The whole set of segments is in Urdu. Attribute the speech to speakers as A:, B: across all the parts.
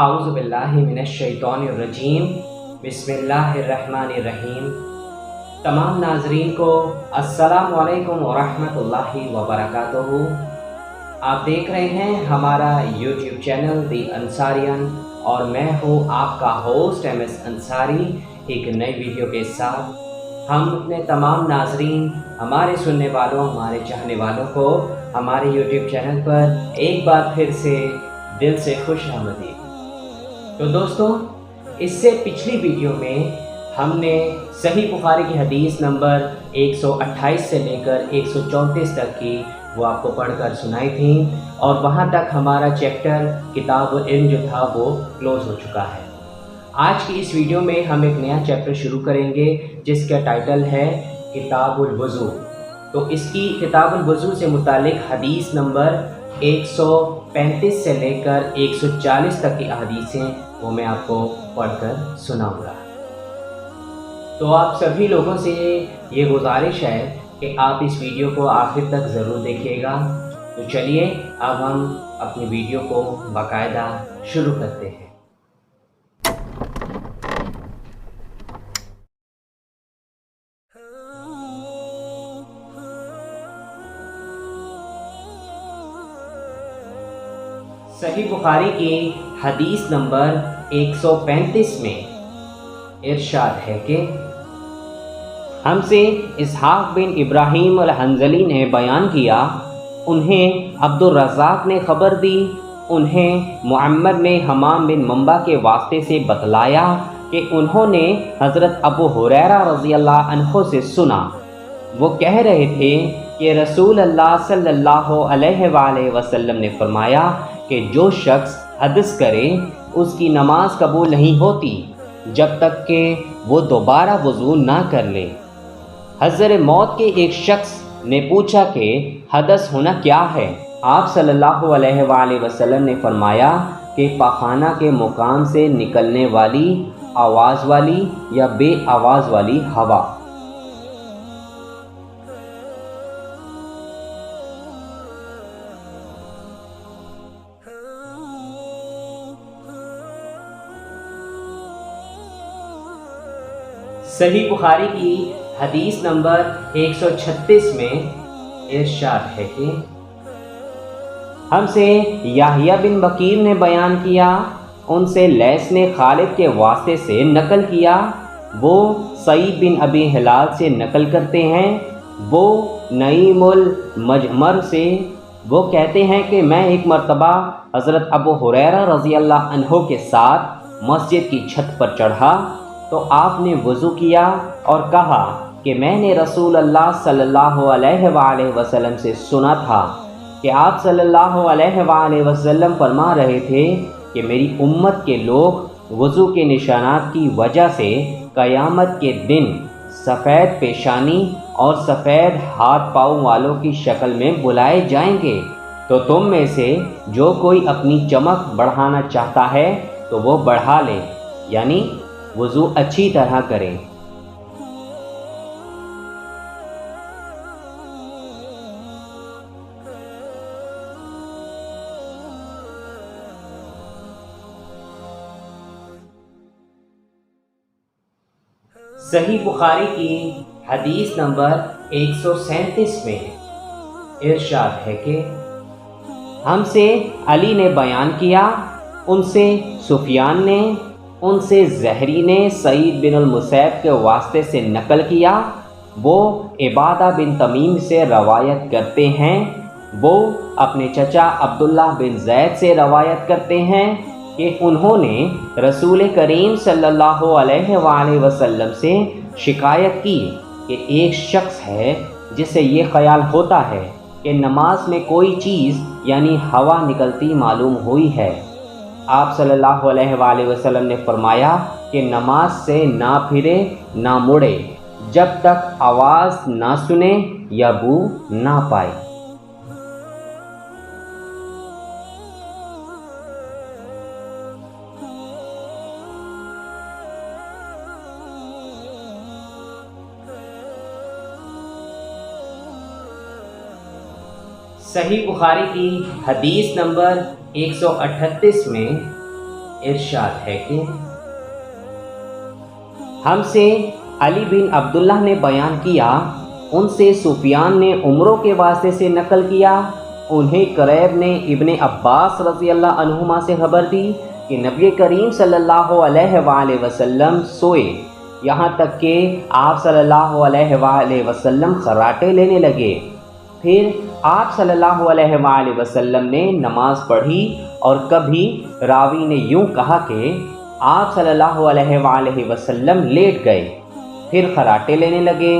A: اعوذ باللہ من الشیطان الرجیم بسم اللہ الرحمن الرحیم۔ تمام ناظرین کو السلام علیکم ورحمۃ اللہ وبرکاتہ۔ آپ دیکھ رہے ہیں ہمارا یوٹیوب چینل دی انصاریان اور میں ہوں آپ کا ہوسٹ ایم ایس انصاری ایک نئی ویڈیو کے ساتھ۔ ہم اپنے تمام ناظرین، ہمارے سننے والوں، ہمارے چاہنے والوں کو ہمارے یوٹیوب چینل پر ایک بار پھر سے دل سے خوش آمدید۔ تو دوستوں، اس سے پچھلی ویڈیو میں ہم نے صحیح بخاری کی حدیث نمبر 128 سے لے کر 134 تک کی وہ آپ کو پڑھ کر سنائی تھیں، اور وہاں تک ہمارا چیپٹر کتاب العلم جو تھا وہ کلوز ہو چکا ہے۔ آج کی اس ویڈیو میں ہم ایک نیا چیپٹر شروع کریں گے جس کا ٹائٹل ہے کتاب الوضو۔ تو اس کی کتاب الوضو سے متعلق حدیث نمبر 135 سے لے کر 140 تک کی احادیثیں وہ میں آپ کو پڑھ کر سناؤں گا۔ تو آپ سبھی لوگوں سے یہ گزارش ہے کہ آپ اس ویڈیو کو آخر تک ضرور دیکھیے گا۔ تو چلیے اب ہم اپنی ویڈیو کو باقاعدہ شروع کرتے ہیں۔ صحیح بخاری کی حدیث نمبر 135 میں ارشاد ہے کہ ہم سے اسحاق بن ابراہیم الحنظلی نے بیان کیا، انہیں عبد الرزاق نے خبر دی، انہیں معمر نے حمام بن منبع کے واسطے سے بتلایا کہ انہوں نے حضرت ابو ہریرہ رضی اللہ عنہ سے سنا، وہ کہہ رہے تھے کہ رسول اللہ صلی اللہ علیہ وآلہ وسلم نے فرمایا کہ جو شخص حدث کرے اس کی نماز قبول نہیں ہوتی جب تک کہ وہ دوبارہ وضو نہ کر لے۔ حضر موت کے ایک شخص نے پوچھا کہ حدث ہونا کیا ہے؟ آپ صلی اللہ علیہ وآلہ وسلم نے فرمایا کہ پاخانہ کے مکان سے نکلنے والی آواز والی یا بے آواز والی ہوا۔ صحیح بخاری کی حدیث نمبر 136 میں ارشاد ہے کہ ہم سے یحییٰ بن بکیر نے بیان کیا، ان سے لیث نے خالد کے واسطے سے نقل کیا، وہ سعید بن ابی ہلال سے نقل کرتے ہیں، وہ نعیم المجمر سے، وہ کہتے ہیں کہ میں ایک مرتبہ حضرت ابو ہریرہ رضی اللہ عنہ کے ساتھ مسجد کی چھت پر چڑھا تو آپ نے وضو کیا اور کہا کہ میں نے رسول اللہ صلی اللہ علیہ وآلہ وسلم سے سنا تھا کہ آپ صلی اللہ علیہ وآلہ وسلم فرما رہے تھے کہ میری امت کے لوگ وضو کے نشانات کی وجہ سے قیامت کے دن سفید پیشانی اور سفید ہاتھ پاؤں والوں کی شکل میں بلائے جائیں گے، تو تم میں سے جو کوئی اپنی چمک بڑھانا چاہتا ہے تو وہ بڑھا لے، یعنی وضو اچھی طرح کریں۔ صحیح بخاری کی حدیث نمبر 137 میں ارشاد ہے کہ ہم سے علی نے بیان کیا، ان سے سفیان نے، ان سے زہری نے سعید بن المسیب کے واسطے سے نقل کیا، وہ عبادہ بن تمیم سے روایت کرتے ہیں، وہ اپنے چچا عبداللہ بن زید سے روایت کرتے ہیں کہ انہوں نے رسول کریم صلی اللہ علیہ وآلہ وسلم سے شکایت کی کہ ایک شخص ہے جسے یہ خیال ہوتا ہے کہ نماز میں کوئی چیز یعنی ہوا نکلتی معلوم ہوئی ہے۔ آپ صلی اللہ علیہ وآلہ وسلم نے فرمایا کہ نماز سے نہ پھرے نہ مڑے جب تک آواز نہ سنے یا بو نہ پائے۔ صحیح بخاری کی حدیث نمبر 138 میں ارشاد ہے کہ ہم سے علی بن عبداللہ نے بیان کیا، ان سے سفیان نے عمروں کے واسطے سے نقل کیا، انہیں قریب نے ابن عباس رضی اللہ عنہما سے خبر دی کہ نبی کریم صلی اللہ علیہ وآلہ وسلم سوئے، یہاں تک کہ آپ صلی اللہ علیہ وآلہ وسلم خراٹے لینے لگے۔ پھر آپ صلی اللہ علیہ وآلہ وسلم نے نماز پڑھی، اور کبھی راوی نے یوں کہا کہ آپ صلی اللہ علیہ وآلہ وسلم لیٹ گئے، پھر خراٹے لینے لگے،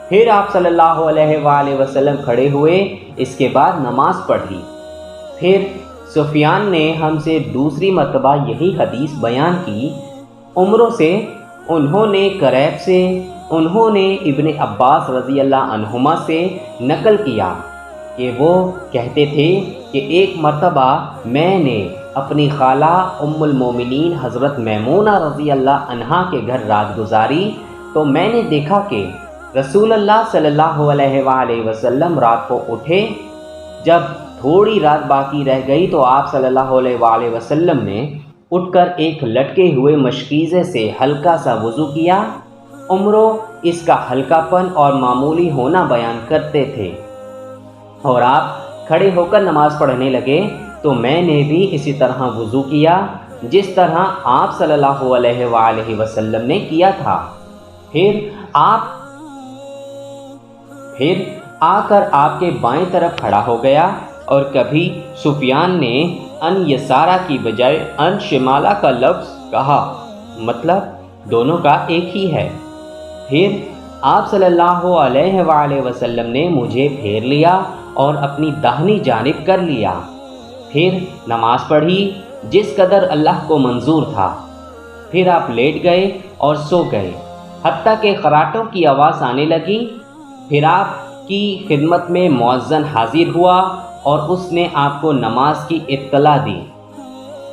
A: پھر آپ صلی اللہ علیہ وآلہ وسلم کھڑے ہوئے، اس کے بعد نماز پڑھی۔ پھر سفیان نے ہم سے دوسری مرتبہ یہی حدیث بیان کی، عمروں سے انہوں نے قریب سے، انہوں نے ابن عباس رضی اللہ عنہما سے نقل کیا کہ وہ کہتے تھے کہ ایک مرتبہ میں نے اپنی خالہ ام المومنین حضرت میمونہ رضی اللہ عنہا کے گھر رات گزاری، تو میں نے دیکھا کہ رسول اللہ صلی اللہ علیہ وآلہ وسلم رات کو اٹھے، جب تھوڑی رات باقی رہ گئی تو آپ صلی اللہ علیہ وآلہ وسلم نے اٹھ کر ایک لٹکے ہوئے مشکیزے سے ہلکا سا وضو کیا۔ عمروں اس کا ہلکا پن اور معمولی ہونا بیان کرتے تھے، اور آپ کھڑے ہو کر نماز پڑھنے لگے تو میں نے بھی اسی طرح وضو کیا جس طرح آپ صلی اللہ علیہ وآلہ وسلم نے کیا تھا۔ پھر آ کر آپ کے بائیں طرف کھڑا ہو گیا، اور کبھی سفیان نے ان یسارہ کی بجائے ان شمالہ کا لفظ کہا، مطلب دونوں کا ایک ہی ہے۔ پھر آپ صلی اللہ علیہ وآلہ وسلم نے مجھے پھیر لیا اور اپنی داہنی جانب کر لیا، پھر نماز پڑھی جس قدر اللہ کو منظور تھا، پھر آپ لیٹ گئے اور سو گئے حتیٰ کہ خراٹوں کی آواز آنے لگی۔ پھر آپ کی خدمت میں مؤذن حاضر ہوا اور اس نے آپ کو نماز کی اطلاع دی۔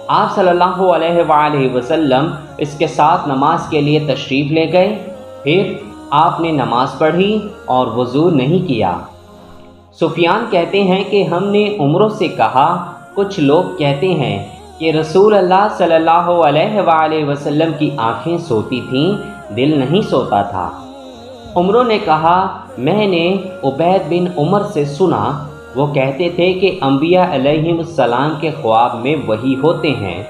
A: آپ صلی اللہ علیہ وآلہ وسلم اس کے ساتھ نماز کے لیے تشریف لے گئے، پھر آپ نے نماز پڑھی اور وضو نہیں کیا۔ سفیان کہتے ہیں کہ ہم نے عمروں سے کہا، کچھ لوگ کہتے ہیں کہ رسول اللہ صلی اللہ علیہ وآلہ وسلم کی آنکھیں سوتی تھیں، دل نہیں سوتا تھا۔ عمروں نے کہا، میں نے عبید بن عمر سے سنا، وہ کہتے تھے کہ انبیاء علیہم السلام کے خواب میں وحی ہوتے ہیں۔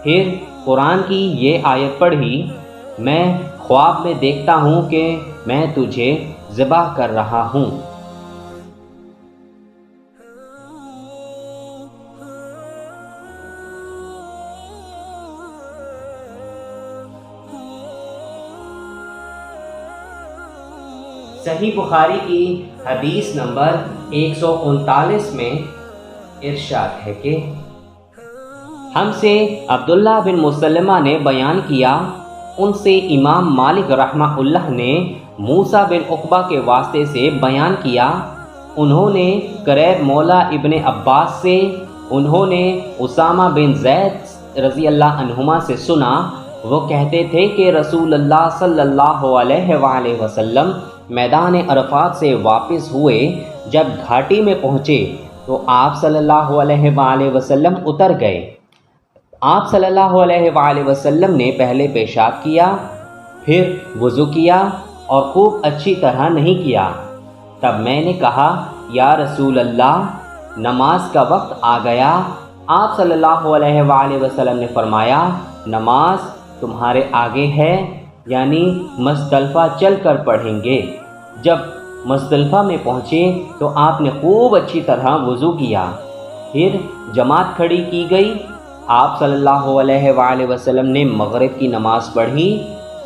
A: پھر قرآن کی یہ آیت پڑھی، میں خواب میں دیکھتا ہوں کہ میں تجھے ذبح کر رہا ہوں۔ صحیح بخاری کی حدیث نمبر 139 میں ارشاد ہے کہ ہم سے عبداللہ بن مسلمہ نے بیان کیا، ان سے امام مالک رحمہ اللہ نے موسیٰ بن عقبہ کے واسطے سے بیان کیا، انہوں نے قریب مولا ابن عباس سے، انہوں نے اسامہ بن زید رضی اللہ عنہما سے سنا، وہ کہتے تھے کہ رسول اللہ صلی اللہ علیہ وآلہ وسلم میدان عرفات سے واپس ہوئے، جب گھاٹی میں پہنچے تو آپ صلی اللہ علیہ وآلہ وسلم اتر گئے۔ آپ صلی اللہ علیہ وآلہ وسلم نے پہلے پیشاب کیا، پھر وضو کیا اور خوب اچھی طرح نہیں کیا۔ تب میں نے کہا، یا رسول اللہ، نماز کا وقت آ گیا۔ آپ صلی اللہ علیہ وآلہ وسلم نے فرمایا، نماز تمہارے آگے ہے، یعنی مزدلفہ چل کر پڑھیں گے۔ جب مزدلفہ میں پہنچے تو آپ نے خوب اچھی طرح وضو کیا، پھر جماعت کھڑی کی گئی۔ آپ صلی اللہ علیہ وآلہ وسلم نے مغرب کی نماز پڑھی،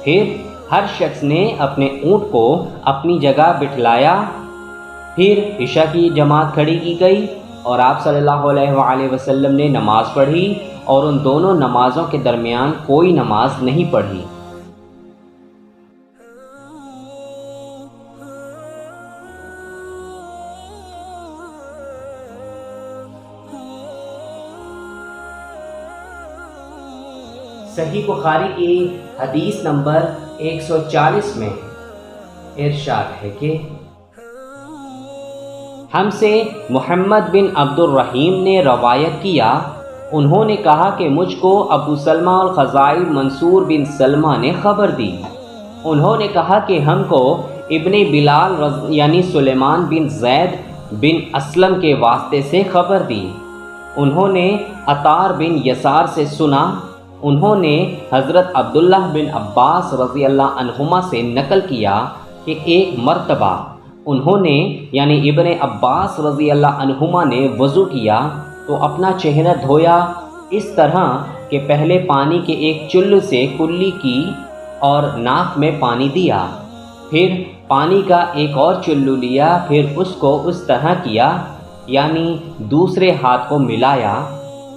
A: پھر ہر شخص نے اپنے اونٹ کو اپنی جگہ بٹھلایا، پھر عشاء کی جماعت کھڑی کی گئی اور آپ صلی اللہ علیہ وآلہ وسلم نے نماز پڑھی، اور ان دونوں نمازوں کے درمیان کوئی نماز نہیں پڑھی۔ صحیح بخاری کی حدیث نمبر 140 میں ارشاد ہے کہ ہم سے محمد بن عبد الرحیم نے روایت کیا، انہوں نے کہا کہ مجھ کو ابو سلمہ الخزاعی منصور بن سلمہ نے خبر دی۔ انہوں نے کہا کہ ہم کو ابن بلال یعنی سلیمان بن زید بن اسلم کے واسطے سے خبر دی۔ انہوں نے عطار بن یسار سے سنا۔ انہوں نے حضرت عبداللہ بن عباس رضی اللہ عنہما سے نقل کیا کہ ایک مرتبہ انہوں نے یعنی ابن عباس رضی اللہ عنہما نے وضو کیا تو اپنا چہرہ دھویا اس طرح کہ پہلے پانی کے ایک چلو سے کلی کی اور ناک میں پانی دیا، پھر پانی کا ایک اور چلو لیا، پھر اس کو اس طرح کیا یعنی دوسرے ہاتھ کو ملایا،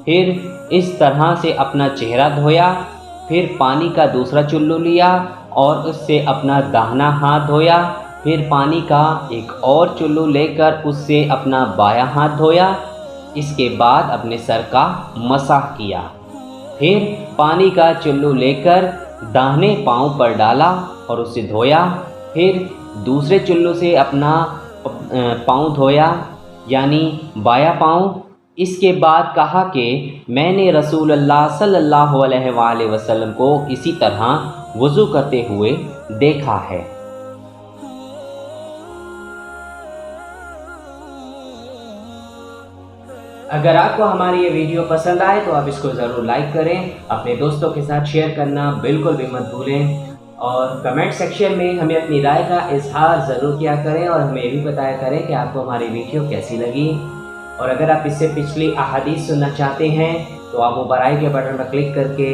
A: پھر اس طرح سے اپنا چہرہ دھویا، پھر پانی کا دوسرا چلو لیا اور اس سے اپنا داہنا ہاتھ دھویا، پھر پانی کا ایک اور چلو لے کر اس سے اپنا بایاں ہاتھ دھویا، اس کے بعد اپنے سر کا مسح کیا، پھر پانی کا چلو لے کر داہنے پاؤں پر ڈالا اور اسے دھویا، پھر دوسرے چلو سے اپنا پاؤں دھویا یعنی بایاں پاؤں۔ اس کے بعد کہا کہ میں نے رسول اللہ صلی اللہ علیہ وآلہ وسلم کو اسی طرح وضو کرتے ہوئے دیکھا ہے۔ اگر آپ کو ہماری یہ ویڈیو پسند آئے تو آپ اس کو ضرور لائک کریں، اپنے دوستوں کے ساتھ شیئر کرنا بالکل بھی مت بھولیں، اور کمنٹ سیکشن میں ہمیں اپنی رائے کا اظہار ضرور کیا کریں اور ہمیں یہ بھی بتایا کریں کہ آپ کو ہماری ویڈیو کیسی لگی۔ اور اگر آپ اس سے پچھلی احادیث سننا چاہتے ہیں تو آپ اوپر آئی کے بٹن پر کلک کر کے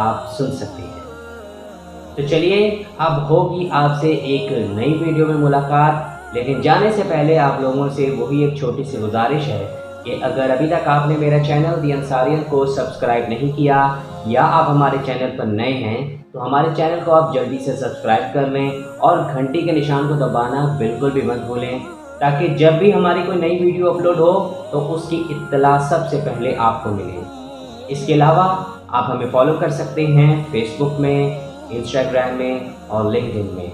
A: آپ سن سکتے ہیں۔ تو چلیے اب ہوگی آپ سے ایک نئی ویڈیو میں ملاقات، لیکن جانے سے پہلے آپ لوگوں سے وہی ایک چھوٹی سی گزارش ہے کہ اگر ابھی تک آپ نے میرا چینل دی انصاریت کو سبسکرائب نہیں کیا یا آپ ہمارے چینل پر نئے ہیں تو ہمارے چینل کو آپ جلدی سے سبسکرائب کر لیں اور گھنٹی کے نشان کو دبانا بالکل بھی مت بھولیں، تاکہ جب بھی ہماری کوئی نئی ویڈیو اپلوڈ ہو تو اس کی اطلاع سب سے پہلے آپ کو ملے۔ اس کے علاوہ آپ ہمیں فالو کر سکتے ہیں فیس بک میں، انسٹاگرام میں اور لنکڈ میں۔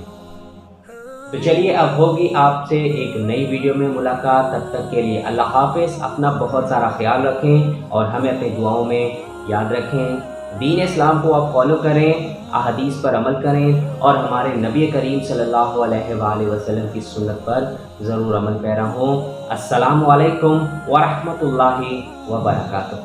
A: تو چلیے اب ہوگی آپ سے ایک نئی ویڈیو میں ملاقات، تب تک کے لیے اللہ حافظ، اپنا بہت سارا خیال رکھیں اور ہمیں اپنی دعاؤں میں یاد رکھیں۔ دین اسلام کو آپ فالو کریں، احادیث پر عمل کریں اور ہمارے نبی کریم صلی اللہ علیہ وآلہ وسلم کی سنت پر ضرور عمل پیرا ہوں۔ السلام علیکم ورحمۃ اللہ وبرکاتہ۔